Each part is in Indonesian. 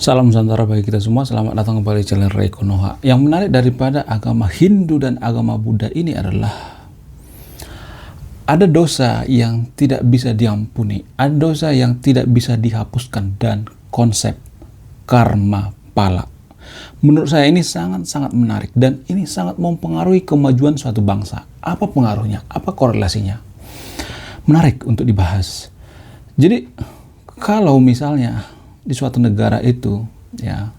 Salam Nusantara bagi kita semua, selamat datang kembali di channel Ray Konoha. Yang menarik daripada agama Hindu dan agama Buddha ini adalah ada dosa yang tidak bisa diampuni, ada dosa yang tidak bisa dihapuskan, dan konsep karma pala. Menurut saya ini sangat-sangat menarik dan ini sangat mempengaruhi kemajuan suatu bangsa. Apa pengaruhnya? Apa korelasinya? Menarik untuk dibahas. Jadi kalau misalnya di suatu negara itu ya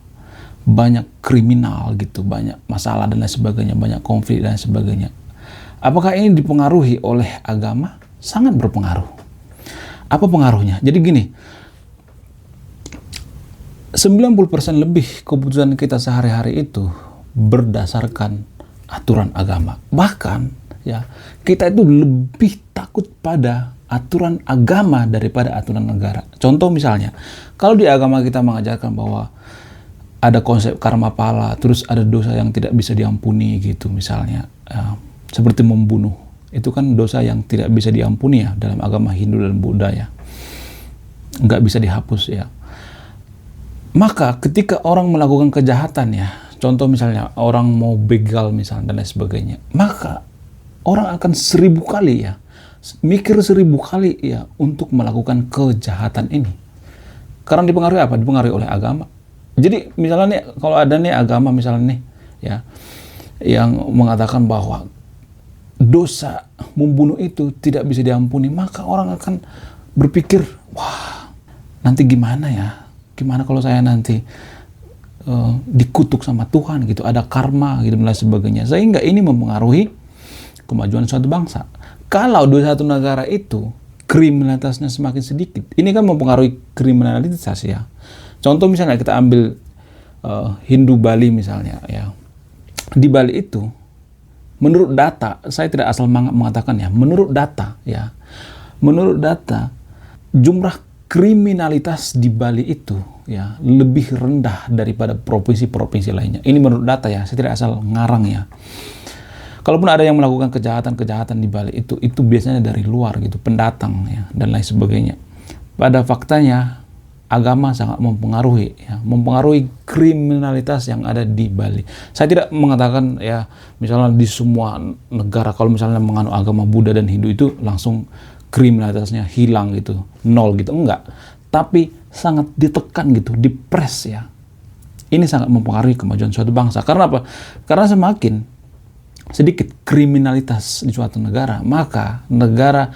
banyak kriminal gitu, banyak masalah dan lain sebagainya, banyak konflik dan sebagainya. Apakah ini dipengaruhi oleh agama? Sangat berpengaruh. Apa pengaruhnya? Jadi gini, 90% lebih keputusan kita sehari-hari itu berdasarkan aturan agama. Bahkan ya, kita itu lebih takut pada aturan agama daripada aturan negara. Contoh misalnya, kalau di agama kita mengajarkan bahwa ada konsep karma pala, terus ada dosa yang tidak bisa diampuni gitu misalnya, seperti membunuh. Itu kan dosa yang tidak bisa diampuni ya dalam agama Hindu dan Buddha ya. Nggak bisa dihapus ya. Maka ketika orang melakukan kejahatan ya, contoh misalnya orang mau begal misalnya dan lain sebagainya, maka orang akan 1000 kali ya, mikir 1000 kali ya untuk melakukan kejahatan ini. Karena dipengaruhi apa? Dipengaruhi oleh agama. Jadi misalnya nih, kalau ada nih agama misalnya nih ya, yang mengatakan bahwa dosa membunuh itu tidak bisa diampuni, maka orang akan berpikir, wah nanti gimana ya? Gimana kalau saya nanti dikutuk sama Tuhan gitu, ada karma gitu dan lain sebagainya. Sehingga ini mempengaruhi kemajuan suatu bangsa. Kalau di satu negara itu kriminalitasnya semakin sedikit, ini kan mempengaruhi kriminalitas ya. Contoh misalnya kita ambil Hindu Bali misalnya ya. Di Bali itu menurut data, saya tidak asal mengatakan ya, menurut data ya. Menurut data jumlah kriminalitas di Bali itu ya lebih rendah daripada provinsi-provinsi lainnya. Ini menurut data ya, saya tidak asal ngarang ya. Kalaupun ada yang melakukan kejahatan-kejahatan di Bali itu biasanya dari luar gitu, pendatang ya dan lain sebagainya. Pada faktanya agama sangat mempengaruhi ya, mempengaruhi kriminalitas yang ada di Bali. Saya tidak mengatakan ya misalnya di semua negara kalau misalnya menganut agama Buddha dan Hindu itu langsung kriminalitasnya hilang gitu, nol gitu, enggak. Tapi sangat ditekan gitu, dipres ya. Ini sangat mempengaruhi kemajuan suatu bangsa. Karena apa? Karena semakin sedikit kriminalitas di suatu negara, maka negara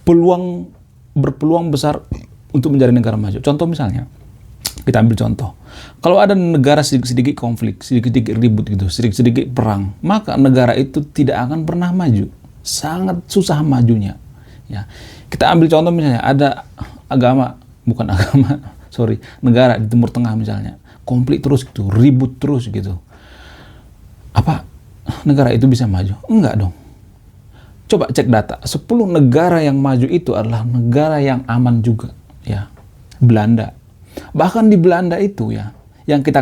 berpeluang besar untuk menjadi negara maju. Contoh misalnya, kita ambil contoh. Kalau ada negara sedikit-sedikit konflik, sedikit-sedikit ribut gitu, sedikit-sedikit perang, maka negara itu tidak akan pernah maju. Sangat susah majunya. Ya. Kita ambil contoh misalnya, ada negara di Timur Tengah misalnya, konflik terus gitu, ribut terus gitu. Apa negara itu bisa maju? Enggak dong. Coba cek data, 10 negara yang maju itu adalah negara yang aman juga ya. Belanda. Bahkan di Belanda itu ya, yang kita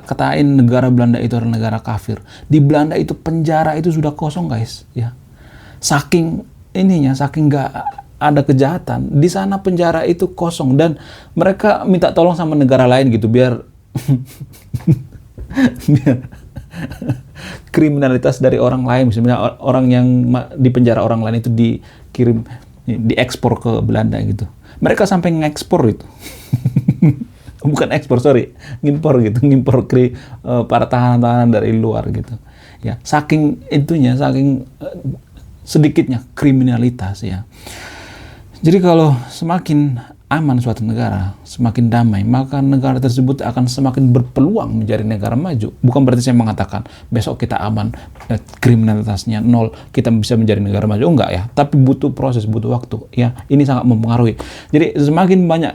katain negara Belanda itu adalah negara kafir. Di Belanda itu penjara itu sudah kosong guys ya. Saking nggak ada kejahatan, di sana penjara itu kosong dan mereka minta tolong sama negara lain gitu biar kriminalitas dari orang lain, misalnya orang yang di penjara orang lain itu diekspor ke Belanda gitu. Mereka sampai ngekspor itu. Bukan ekspor, ngimpor gitu, para tahanan-tahanan dari luar gitu. Ya, saking sedikitnya kriminalitas ya. Jadi kalau semakin aman suatu negara, semakin damai, maka negara tersebut akan semakin berpeluang menjadi negara maju. Bukan berarti saya mengatakan besok kita aman, kriminalitasnya nol, kita bisa menjadi negara maju. Enggak ya, tapi butuh proses, butuh waktu. Ya, ini sangat mempengaruhi. Jadi semakin banyak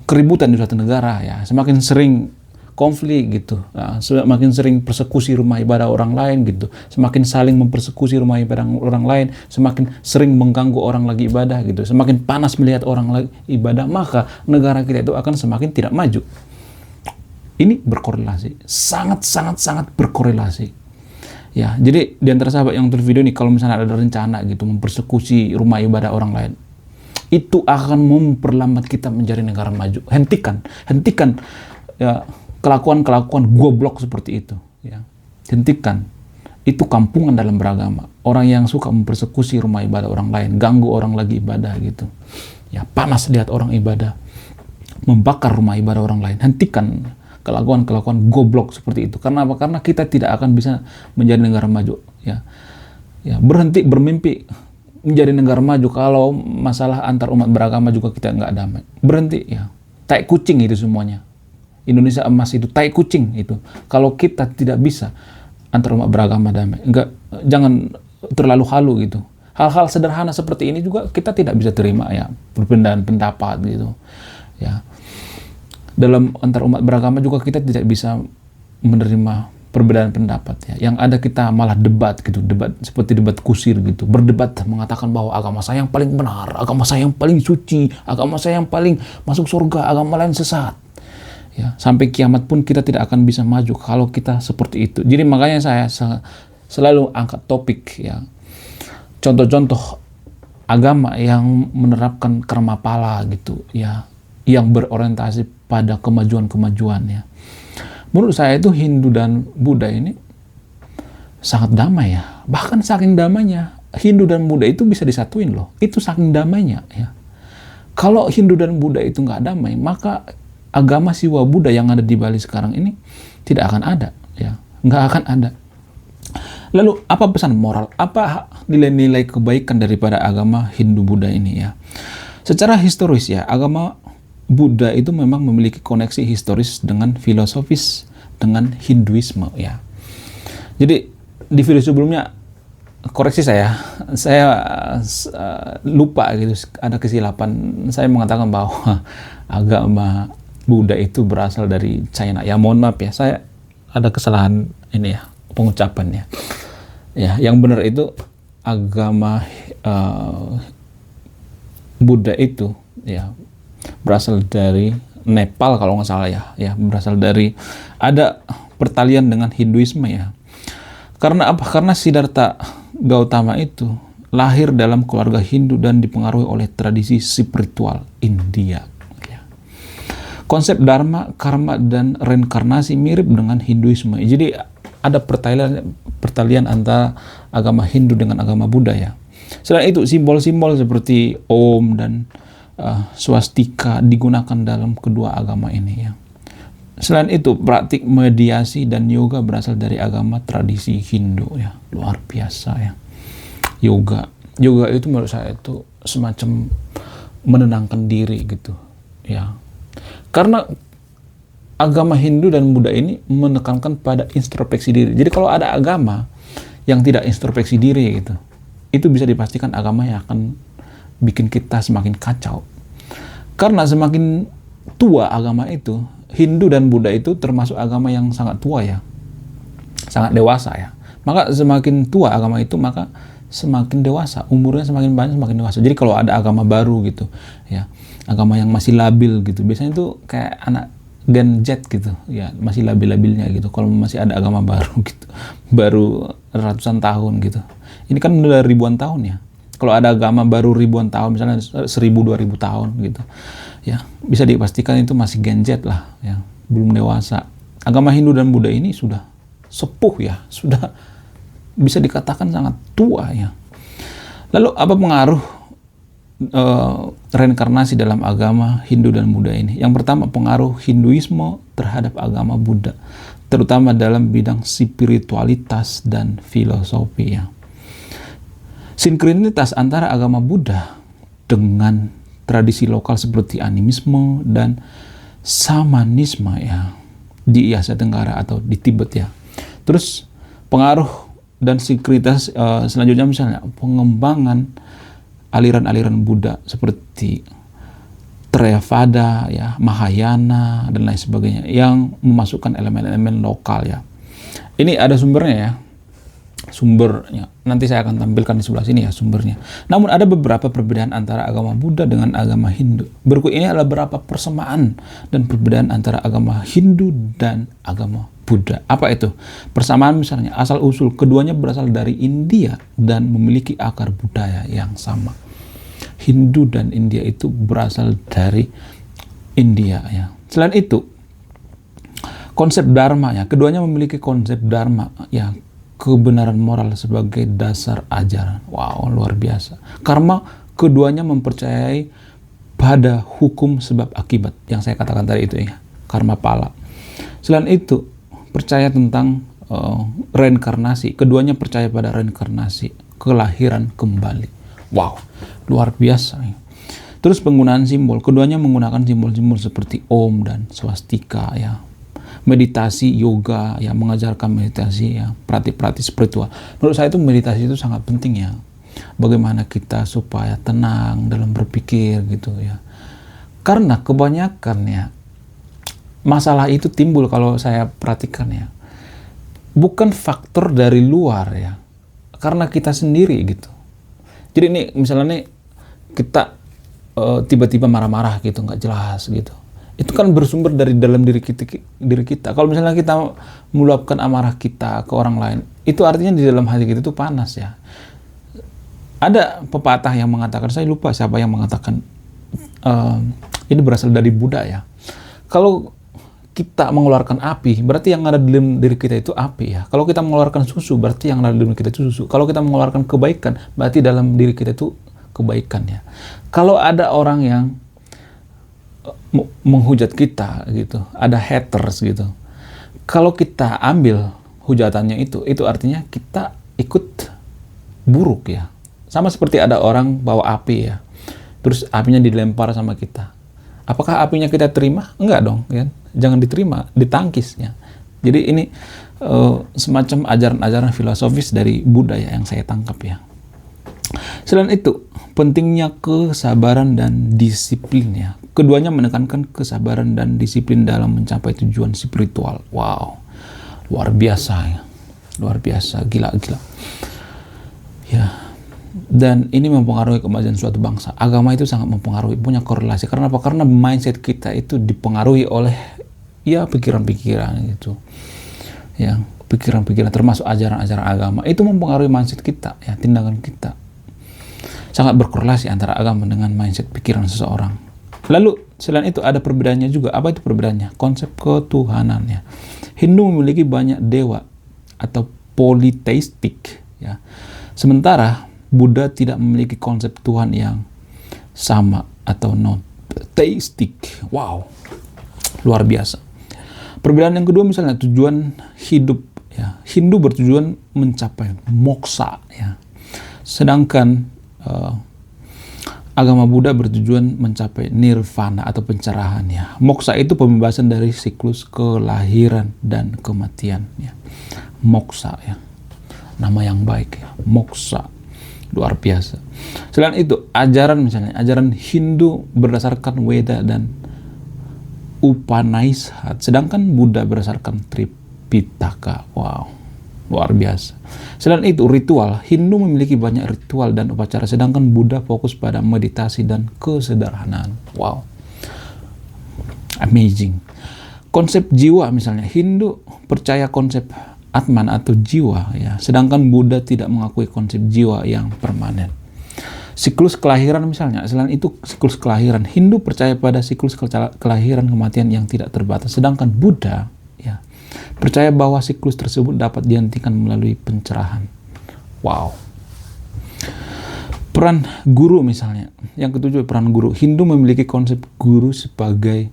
keributan di suatu negara ya, semakin sering konflik gitu, semakin sering persekusi rumah ibadah orang lain gitu, semakin saling mempersekusi rumah ibadah orang lain, semakin sering mengganggu orang lagi ibadah gitu, semakin panas melihat orang lagi ibadah, maka negara kita itu akan semakin tidak maju. Ini berkorelasi, sangat berkorelasi. Ya, jadi di antara sahabat yang nonton video ini, kalau misalnya ada rencana gitu mempersekusi rumah ibadah orang lain, Itu akan memperlambat kita menjadi negara maju. Hentikan ya kelakuan-kelakuan goblok seperti itu. Ya. Hentikan. Itu kampungan dalam beragama. Orang yang suka mempersekusi rumah ibadah orang lain, ganggu orang lagi ibadah gitu. Ya, panas lihat orang ibadah, membakar rumah ibadah orang lain. Hentikan kelakuan-kelakuan goblok seperti itu. Karena apa? Karena kita tidak akan bisa menjadi negara maju. Ya, berhenti bermimpi menjadi negara maju kalau masalah antar umat beragama juga kita nggak damai. Berhenti ya. Tai kucing itu semuanya. Indonesia emas itu tai kucing itu. Kalau kita tidak bisa antar umat beragama damai, jangan terlalu halu gitu. Hal-hal sederhana seperti ini juga kita tidak bisa terima ya, perbedaan pendapat gitu. Ya. Dalam antar umat beragama juga kita tidak bisa menerima perbedaan pendapat ya. Yang ada kita malah debat gitu, debat seperti debat kusir gitu, berdebat mengatakan bahwa agama saya yang paling benar, agama saya yang paling suci, agama saya yang paling masuk surga, agama lain sesat. Ya, sampai kiamat pun kita tidak akan bisa maju kalau kita seperti itu. Jadi makanya saya selalu angkat topik ya. Contoh-contoh agama yang menerapkan karma pala gitu ya, yang berorientasi pada kemajuan-kemajuan ya. Menurut saya itu Hindu dan Buddha ini sangat damai ya. Bahkan saking damainya, Hindu dan Buddha itu bisa disatuin loh. Itu saking damainya ya. Kalau Hindu dan Buddha itu nggak damai, maka agama Siwa Buddha yang ada di Bali sekarang ini tidak akan ada ya. Nggak akan ada. Lalu apa pesan moral? Apa nilai-nilai kebaikan daripada agama Hindu Buddha ini ya? Secara historis ya, agama Buddha itu memang memiliki koneksi historis dengan filosofis dengan Hinduisme ya. Jadi di video sebelumnya koreksi saya lupa gitu, ada kesilapan. Saya mengatakan bahwa agama Buddha itu berasal dari China. Ya mohon maaf ya, saya ada kesalahan ini ya pengucapannya. Ya, yang benar itu agama Buddha itu ya berasal dari Nepal kalau nggak salah ya, berasal dari ada pertalian dengan Hinduisme ya. Karena apa? Karena Siddhartha Gautama itu lahir dalam keluarga Hindu dan dipengaruhi oleh tradisi spiritual India. Ya. Konsep dharma, karma, dan reinkarnasi mirip dengan Hinduisme. Jadi ada pertalian antara agama Hindu dengan agama Buddha ya. Selain itu simbol-simbol seperti Om dan swastika digunakan dalam kedua agama ini ya. Selain itu praktik mediasi dan yoga berasal dari agama tradisi Hindu ya. Luar biasa ya. Yoga itu menurut saya itu semacam menenangkan diri gitu ya. Karena agama Hindu dan Buddha ini menekankan pada introspeksi diri. Jadi kalau ada agama yang tidak introspeksi diri gitu, itu bisa dipastikan agama yang akan bikin kita semakin kacau. Karena semakin tua agama itu, Hindu dan Buddha itu termasuk agama yang sangat tua ya, sangat dewasa ya. Maka semakin tua agama itu, maka semakin dewasa, umurnya semakin banyak semakin dewasa. Jadi kalau ada agama baru gitu ya, agama yang masih labil gitu, biasanya itu kayak anak Gen Z gitu ya, masih labil-labilnya gitu. Kalau masih ada agama baru gitu, baru ratusan tahun gitu. Ini kan udah ribuan tahun ya. Kalau ada agama baru ribuan tahun, misalnya 1000-2000 tahun gitu, ya bisa dipastikan itu masih Gen Z lah, ya belum dewasa. Agama Hindu dan Buddha ini sudah sepuh ya, sudah bisa dikatakan sangat tua ya. Lalu apa pengaruh reinkarnasi dalam agama Hindu dan Buddha ini? Yang pertama, pengaruh Hinduisme terhadap agama Buddha, terutama dalam bidang spiritualitas dan filosofi ya. Sinkretitas antara agama Buddha dengan tradisi lokal seperti animisme dan shamanisme ya di Asia Tenggara atau di Tibet ya. Terus pengaruh dan sinkretitas selanjutnya misalnya pengembangan aliran-aliran Buddha seperti Theravada ya, Mahayana dan lain sebagainya yang memasukkan elemen-elemen lokal ya. Ini ada sumbernya ya. Sumbernya nanti saya akan tampilkan di sebelah sini ya sumbernya. Namun ada beberapa perbedaan antara agama Buddha dengan agama Hindu. Berikut ini adalah beberapa persamaan dan perbedaan antara agama Hindu dan agama Buddha. Apa itu? Persamaan misalnya asal usul keduanya berasal dari India dan memiliki akar budaya yang sama. Hindu dan India itu berasal dari India ya. Selain itu, konsep dharma ya, keduanya memiliki konsep dharma ya, kebenaran moral sebagai dasar ajaran. Wow, luar biasa. Karma, keduanya mempercayai pada hukum sebab akibat yang saya katakan tadi itu ya, karma pala. Selain itu, percaya tentang reinkarnasi. Keduanya percaya pada reinkarnasi, kelahiran kembali. Wow, luar biasa ya. Terus penggunaan simbol, keduanya menggunakan simbol-simbol seperti Om dan swastika ya. Meditasi, yoga ya, mengajarkan meditasi ya, praktik-praktik spiritual. Menurut saya itu meditasi itu sangat penting ya. Bagaimana kita supaya tenang dalam berpikir gitu ya. Karena kebanyakan ya masalah itu timbul kalau saya perhatikan ya, bukan faktor dari luar ya, karena kita sendiri gitu. Jadi ini misalnya nih kita tiba-tiba marah-marah gitu, nggak jelas gitu. Itu kan bersumber dari dalam diri kita. Kalau misalnya kita meluapkan amarah kita ke orang lain, itu artinya di dalam hati kita itu panas ya. Ada pepatah yang mengatakan, saya lupa siapa yang mengatakan, ini berasal dari Buddha ya. Kalau kita mengeluarkan api, berarti yang ada di dalam diri kita itu api ya. Kalau kita mengeluarkan susu, berarti yang ada di dalam kita itu susu. Kalau kita mengeluarkan kebaikan, berarti dalam diri kita itu kebaikan ya. Kalau ada orang yang menghujat kita gitu, ada haters gitu, kalau kita ambil hujatannya itu artinya kita ikut buruk ya. Sama seperti ada orang bawa api ya, terus apinya dilempar sama kita. Apakah apinya kita terima? Enggak dong, kan? Jangan diterima, ditangkis ya. Jadi ini semacam ajaran-ajaran filosofis dari Buddha ya, yang saya tangkap ya. Selain itu, pentingnya kesabaran dan disiplin ya. Keduanya menekankan kesabaran dan disiplin dalam mencapai tujuan spiritual. Wow, luar biasa ya. Luar biasa, gila-gila. Ya, dan ini mempengaruhi kemajuan suatu bangsa. Agama itu sangat mempengaruhi, punya korelasi. Karena apa? Karena mindset kita itu dipengaruhi oleh ya pikiran-pikiran gitu. Ya, pikiran-pikiran termasuk ajaran-ajaran agama itu mempengaruhi mindset kita ya, tindakan kita. Sangat berkorelasi antara agama dengan mindset pikiran seseorang. Lalu selain itu ada perbedaannya juga. Apa itu perbedaannya? Konsep ketuhanan ya. Hindu memiliki banyak dewa atau politeistik ya. Sementara Buddha tidak memiliki konsep Tuhan yang sama atau non-teistik. Wow, luar biasa. Perbedaan yang kedua misalnya tujuan hidup ya. Hindu bertujuan mencapai moksa ya. Sedangkan agama Buddha bertujuan mencapai nirvana atau pencerahan ya. Moksa itu pembebasan dari siklus kelahiran dan kematian ya. Moksa ya. Nama yang baik ya. Moksa. Luar biasa. Selain itu, ajaran misalnya, ajaran Hindu berdasarkan Weda dan Upanishad, sedangkan Buddha berdasarkan Tripitaka. Wow, luar biasa. Selain itu, ritual, Hindu memiliki banyak ritual dan upacara, sedangkan Buddha fokus pada meditasi dan kesederhanaan. Wow, amazing. Konsep jiwa misalnya, Hindu percaya konsep Atman atau jiwa ya, sedangkan Buddha tidak mengakui konsep jiwa yang permanen. Siklus kelahiran misalnya, selain itu siklus kelahiran, Hindu percaya pada siklus kelahiran kematian yang tidak terbatas, sedangkan Buddha ya percaya bahwa siklus tersebut dapat dihentikan melalui pencerahan. Wow. Peran guru misalnya, yang ketujuh peran guru. Hindu memiliki konsep guru sebagai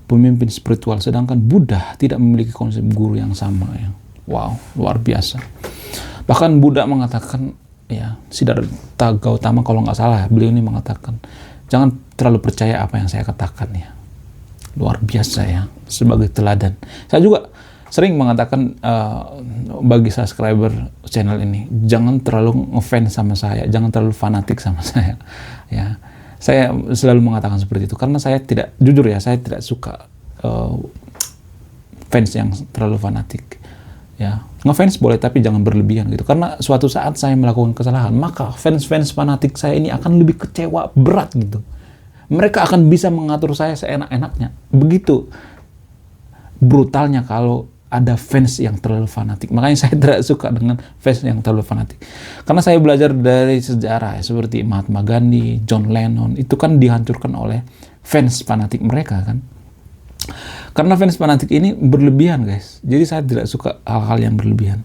pemimpin spiritual, sedangkan Buddha tidak memiliki konsep guru yang sama ya. Wow, luar biasa. Bahkan Buddha mengatakan ya, Siddhartha Gautama kalau nggak salah, beliau ini mengatakan jangan terlalu percaya apa yang saya katakan ya. Luar biasa ya, sebagai teladan. Saya juga sering mengatakan bagi subscriber channel ini, jangan terlalu ngefans sama saya, jangan terlalu fanatik sama saya ya. Saya selalu mengatakan seperti itu karena saya tidak, jujur ya, saya tidak suka fans yang terlalu fanatik. Ya, ngefans boleh tapi jangan berlebihan gitu. Karena suatu saat saya melakukan kesalahan, maka fans-fans fanatik saya ini akan lebih kecewa berat gitu. Mereka akan bisa mengatur saya seenak-enaknya. Begitu brutalnya kalau ada fans yang terlalu fanatik. Makanya saya tidak suka dengan fans yang terlalu fanatik. Karena saya belajar dari sejarah ya, seperti Mahatma Gandhi, John Lennon, itu kan dihancurkan oleh fans fanatik mereka kan. Karena fans fanatik ini berlebihan guys. Jadi saya tidak suka hal-hal yang berlebihan.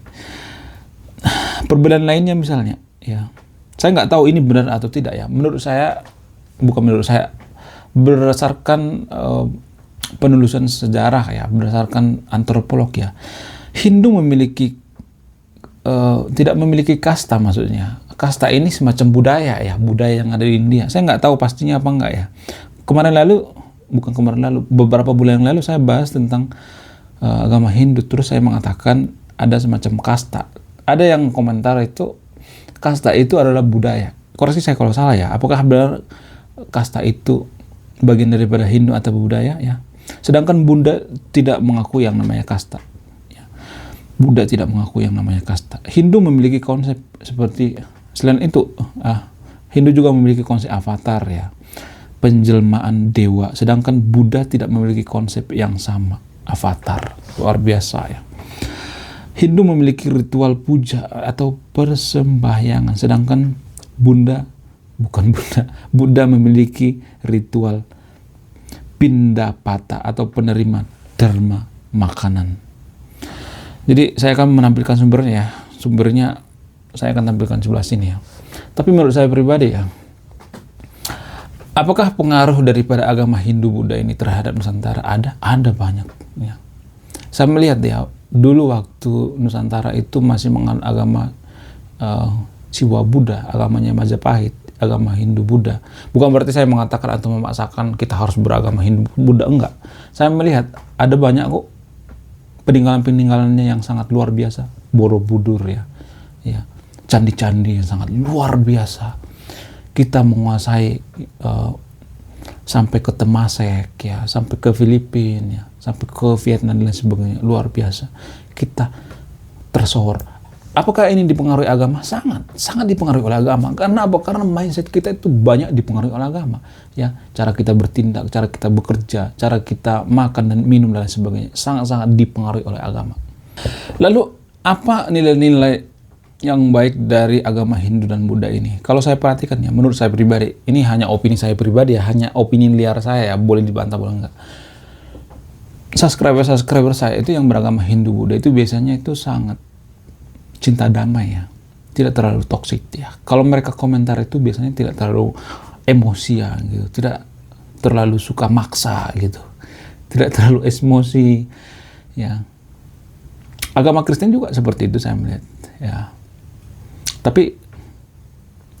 Perbedaan lainnya misalnya, ya, saya nggak tahu ini benar atau tidak ya. Menurut saya, berdasarkan penelusuran sejarah ya, berdasarkan antropolog ya, Hindu memiliki tidak memiliki kasta, maksudnya kasta ini semacam budaya ya, budaya yang ada di India. Saya nggak tahu pastinya apa enggak ya. Beberapa bulan yang lalu saya bahas tentang agama Hindu, terus saya mengatakan ada semacam kasta. Ada yang komentar itu kasta itu adalah budaya. Koreksi saya kalau salah ya. Apakah benar kasta itu bagian daripada Hindu atau budaya ya? Sedangkan Buddha tidak mengakui yang namanya kasta. Ya. Buddha tidak mengakui yang namanya kasta. Hindu memiliki konsep seperti, selain itu, Hindu juga memiliki konsep avatar ya, penjelmaan dewa. Sedangkan Buddha tidak memiliki konsep yang sama, avatar. Luar biasa ya. Hindu memiliki ritual puja atau persembahyangan, sedangkan Buddha memiliki ritual pindapata atau penerimaan dharma makanan. Jadi saya akan menampilkan sumbernya. Sumbernya saya akan tampilkan sebelah sini ya. Tapi menurut saya pribadi ya, apakah pengaruh daripada agama Hindu Buddha ini terhadap Nusantara? Ada banyak ya. Saya melihat ya, dulu waktu Nusantara itu masih menganut agama Siwa Buddha, agamanya Majapahit, agama Hindu Buddha. Bukan berarti saya mengatakan atau memaksakan kita harus beragama Hindu Buddha, enggak. Saya melihat ada banyak kok peninggalan-peninggalannya yang sangat luar biasa. Borobudur ya, candi-candi yang sangat luar biasa. Kita menguasai sampai ke Temasek ya, sampai ke Filipina ya, sampai ke Vietnam dan lain sebagainya, luar biasa. Kita tersohor. Apakah ini dipengaruhi agama? Sangat dipengaruhi oleh agama. Karena apa? Karena mindset kita itu banyak dipengaruhi oleh agama. Ya, cara kita bertindak, cara kita bekerja, cara kita makan dan minum dan lain sebagainya, sangat-sangat dipengaruhi oleh agama. Lalu apa nilai-nilai yang baik dari agama Hindu dan Buddha ini? Kalau saya perhatikan ya, menurut saya pribadi, ini hanya opini saya pribadi ya, hanya opini liar saya ya, boleh dibantah boleh enggak. Subscriber saya itu yang beragama Hindu Buddha itu biasanya itu sangat cinta damai ya, tidak terlalu toksik ya. Kalau mereka komentar itu biasanya tidak terlalu emosian gitu, tidak terlalu suka maksa gitu, tidak terlalu emosi ya. Agama Kristen juga seperti itu saya melihat ya. Tapi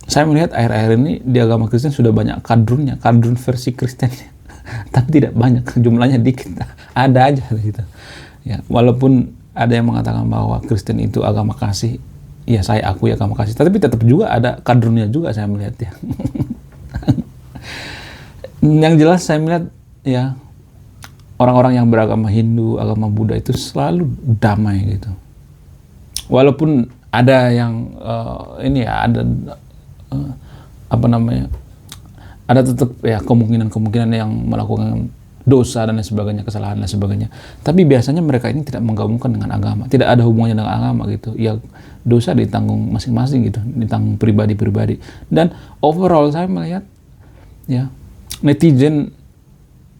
saya melihat akhir-akhir ini di agama Kristen sudah banyak kadrun versi Kristennya. Tapi tidak banyak, jumlahnya dikit, ada aja gitu ya. Walaupun ada yang mengatakan bahwa Kristen itu agama kasih, ya saya akui agama kasih, tapi tetap juga ada kadrunnya juga saya melihat ya. Yang jelas saya melihat ya, orang-orang yang beragama Hindu, agama Buddha itu selalu damai gitu. Walaupun ada yang ada tetap ya kemungkinan yang melakukan dosa dan lain sebagainya, kesalahan dan sebagainya. Tapi biasanya mereka ini tidak menggabungkan dengan agama, tidak ada hubungannya dengan agama gitu. Ya dosa ditanggung masing-masing gitu, ditanggung pribadi-pribadi. Dan overall saya melihat ya, netizen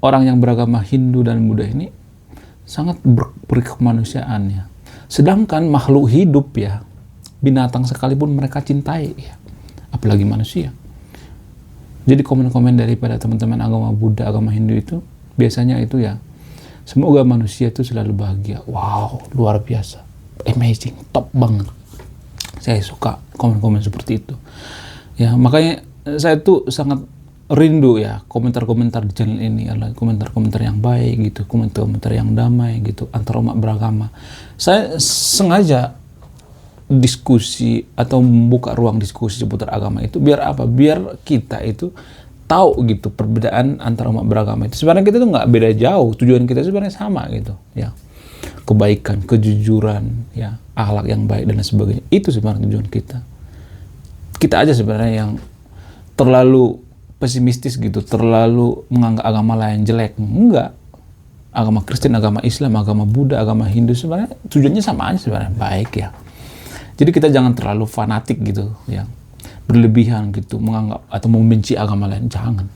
orang yang beragama Hindu dan Buddha ini sangat berkemanusiaan ya. Sedangkan makhluk hidup ya, binatang sekalipun mereka cintai ya, apalagi manusia. Jadi komen-komen daripada teman-teman agama Buddha, agama Hindu itu biasanya itu ya, semoga manusia itu selalu bahagia. Wow, luar biasa, amazing, top banget. Saya suka komen-komen seperti itu ya. Makanya saya tuh sangat rindu ya, komentar-komentar di channel ini adalah komentar-komentar yang baik gitu, komentar-komentar yang damai gitu antar umat beragama. Saya sengaja diskusi atau membuka ruang diskusi seputar agama itu biar apa? Biar kita itu tahu gitu perbedaan antara umat beragama itu. Sebenarnya kita tuh nggak beda jauh, tujuan kita sebenarnya sama gitu ya. Kebaikan, kejujuran, ya, akhlak yang baik dan lain sebagainya. Itu sebenarnya tujuan kita. Kita aja sebenarnya yang terlalu pesimistis gitu, terlalu menganggap agama lain jelek. Enggak. agama Kristen, agama Islam, agama Buddha, agama Hindu, sebenarnya tujuannya sama aja sebenarnya, baik ya. Jadi kita jangan terlalu fanatik gitu, ya, berlebihan gitu, menganggap atau membenci agama lain, jangan.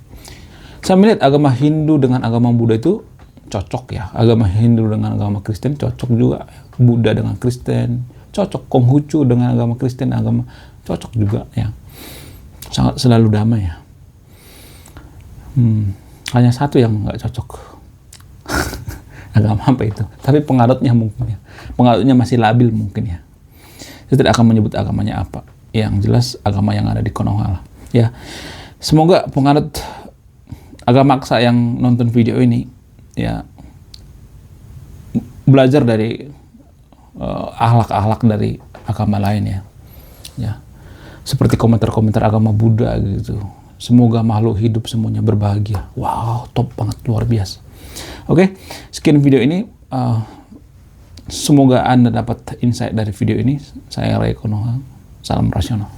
Saya melihat agama Hindu dengan agama Buddha itu cocok ya, agama Hindu dengan agama Kristen cocok juga, Buddha dengan Kristen cocok, Konghucu dengan agama Kristen, agama cocok juga ya, sangat selalu damai ya. Hanya satu yang nggak cocok. Agama apa itu? Tapi pengarutnya mungkin ya. Pengarutnya masih labil mungkin ya. Saya tidak akan menyebut agamanya apa. Yang jelas agama yang ada di Konoha lah. Ya. Semoga pengarut agama Aksa yang nonton video ini ya belajar dari akhlak-akhlak dari agama lain ya. Ya. Seperti komentar-komentar agama Buddha gitu. Semoga makhluk hidup semuanya berbahagia. Wow, top banget, luar biasa. Oke, sekian video ini. Semoga Anda dapat insight dari video ini. Saya Ray Konoha. Salam rasional.